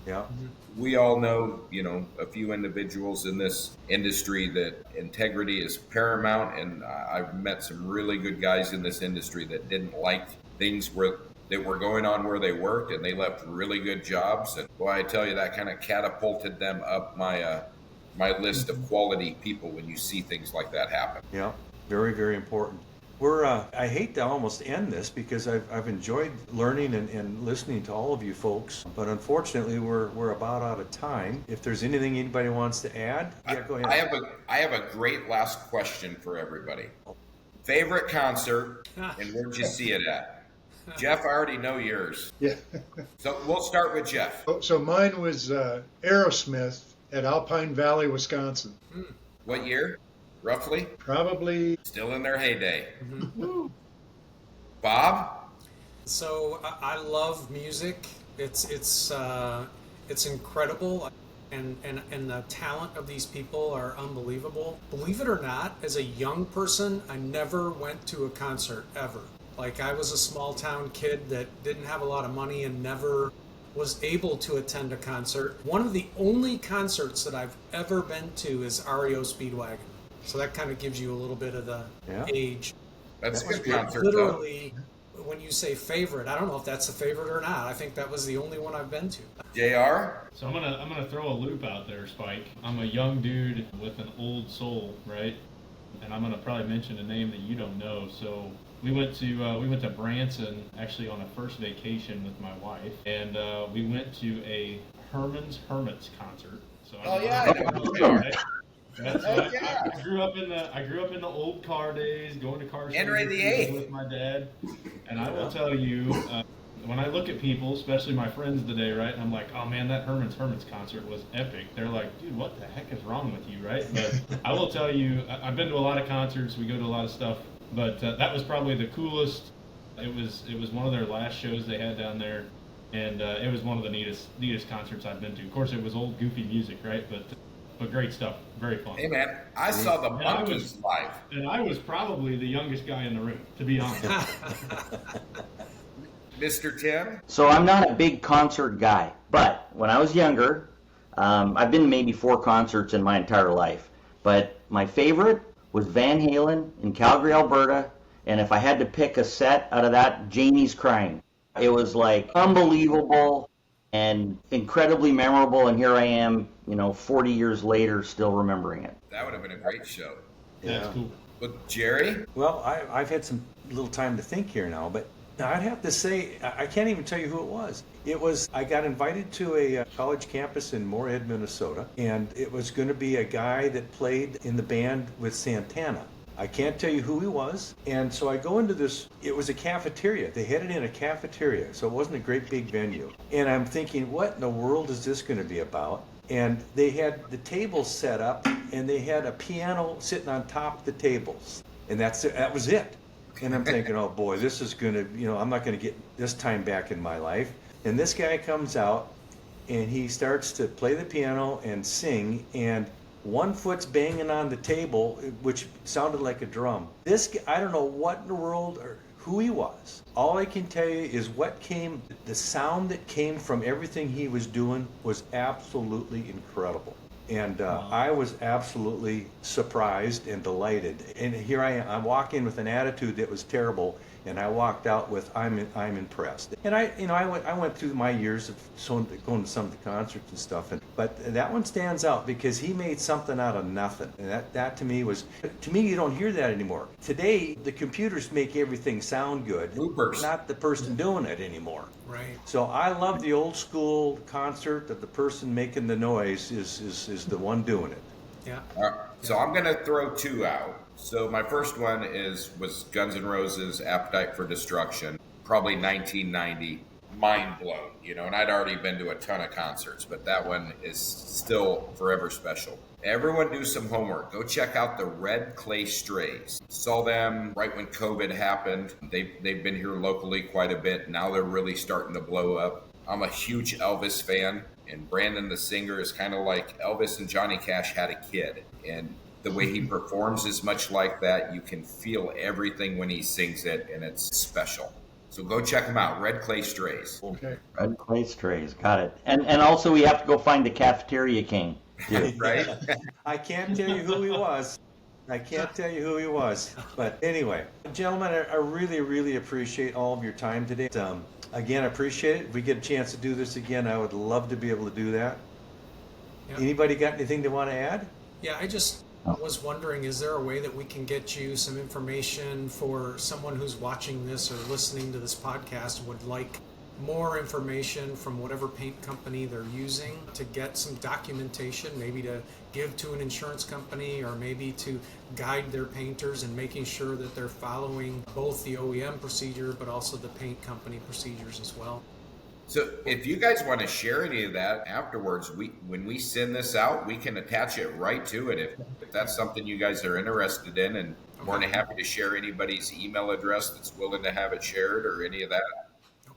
Yeah. We all know, a few individuals in this industry that integrity is paramount, and I've met some really good guys in this industry that didn't like things that were going on where they worked, and they left really good jobs. And boy, I tell you, that kind of catapulted them up my list of quality people when you see things like that happen. Yeah, very, very important. I hate to almost end this because I've enjoyed learning and listening to all of you folks, but unfortunately we're about out of time. If there's anything anybody wants to add, yeah, go ahead. I have a great last question for everybody. Favorite concert, and where'd you see it at? Jeff, I already know yours. Yeah. So we'll start with Jeff. So mine was Aerosmith at Alpine Valley, Wisconsin. What year, roughly? Probably. Still in their heyday. Bob? So I love music. It's incredible, and the talent of these people are unbelievable. Believe it or not, as a young person, I never went to a concert ever. Like, I was a small town kid that didn't have a lot of money and never was able to attend a concert. One of the only concerts that I've ever been to is REO Speedwagon. So that kind of gives you a little bit of the age. That's a good concert, Literally, when you say favorite, I don't know if that's a favorite or not. I think that was the only one I've been to. JR? So I'm gonna throw a loop out there, Spike. I'm a young dude with an old soul, right? And I'm gonna probably mention a name that you don't know. So we went to Branson actually on a first vacation with my wife, and we went to a Herman's Hermits concert. So Oh yeah, I know. right? That's what I grew up in the old car days, going to car Henry shows VIII. with my dad. And I will tell you, when I look at people, especially my friends today, right? And I'm like, oh man, that Herman's Hermits concert was epic. They're like, dude, what the heck is wrong with you, right? But I will tell you, I've been to a lot of concerts. We go to a lot of stuff, but that was probably the coolest. It was one of their last shows they had down there, and it was one of the neatest concerts I've been to. Of course, it was old goofy music, right? But great stuff, very fun. Hey man, I saw the Monkees live. And I was probably the youngest guy in the room, to be honest. Mr. Tim? So I'm not a big concert guy, but when I was younger, I've been to maybe 4 concerts in my entire life. But my favorite was Van Halen in Calgary, Alberta. And if I had to pick a set out of that, Janie's Crying. It was like unbelievable and incredibly memorable. And here I am, 40 years later, still remembering it. That would have been a great show. That's cool. But Jerry? Well, I've had some little time to think here now, but I'd have to say, I can't even tell you who it was. I got invited to a college campus in Moorhead, Minnesota, and it was going to be a guy that played in the band with Santana. I can't tell you who he was, and so I go into this, it was a cafeteria. They had it in a cafeteria, so it wasn't a great big venue. And I'm thinking, what in the world is this going to be about? And they had the tables set up, and they had a piano sitting on top of the tables. And that was it. And I'm thinking, oh boy, this is going to, I'm not going to get this time back in my life. And this guy comes out, and he starts to play the piano and sing, and one foot's banging on the table, which sounded like a drum. This guy, I don't know what in the world or who he was. All I can tell you is the sound that came from everything he was doing was absolutely incredible. And I was absolutely surprised and delighted. And here I am. I walk in with an attitude that was terrible, and I walked out with I'm impressed. And I went through my years of going to some of the concerts and stuff, but that one stands out because he made something out of nothing. And that to me you don't hear that anymore. Today the computers make everything sound good. Bloopers. Not the person doing it anymore. Right. So I love the old school concert that the person making the noise is the one doing it. Yeah. So I'm going to throw 2 out. So my first one was Guns N' Roses' Appetite for Destruction, probably 1990. Mind blown, and I'd already been to a ton of concerts, but that one is still forever special. Everyone do some homework. Go check out the Red Clay Strays. Saw them right when COVID happened. They've been here locally quite a bit. Now they're really starting to blow up. I'm a huge Elvis fan, and Brandon the singer is kind of like Elvis and Johnny Cash had a kid. And the way he performs is much like that. You can feel everything when he sings it, and it's special. So go check them out, Red Clay Strays. Okay. Red Clay Strays, got it. And also we have to go find the Cafeteria King. Right? I can't tell you who he was. But anyway, gentlemen, I really, really appreciate all of your time today. Again, I appreciate it. If we get a chance to do this again, I would love to be able to do that. Yeah. Anybody got anything they want to add? Yeah, was wondering, is there a way that we can get you some information for someone who's watching this or listening to this podcast and would like more information from whatever paint company they're using, to get some documentation, maybe to give to an insurance company or maybe to guide their painters in making sure that they're following both the OEM procedure but also the paint company procedures as well? So if you guys want to share any of that afterwards, when we send this out, we can attach it right to it if that's something you guys are interested in, and more than happy to share anybody's email address that's willing to have it shared or any of that.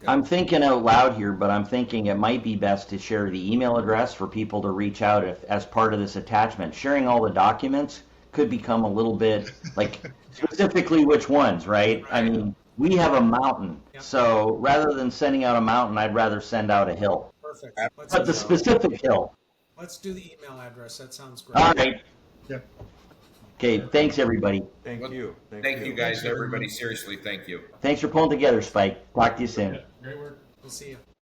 I'm thinking out loud here, but I'm thinking it might be best to share the email address for people to reach out as part of this attachment. Sharing all the documents could become a little bit like specifically which ones, right? I mean, we have a mountain, so rather than sending out a mountain, I'd rather send out a hill. Perfect. But the specific hill. Let's do the email address. That sounds great. All right. Yep. Okay, thanks everybody. Thank you. Thank you guys, everybody. Seriously, thank you. Thanks for pulling together, Spike. Talk to you soon. Great work. We'll see you.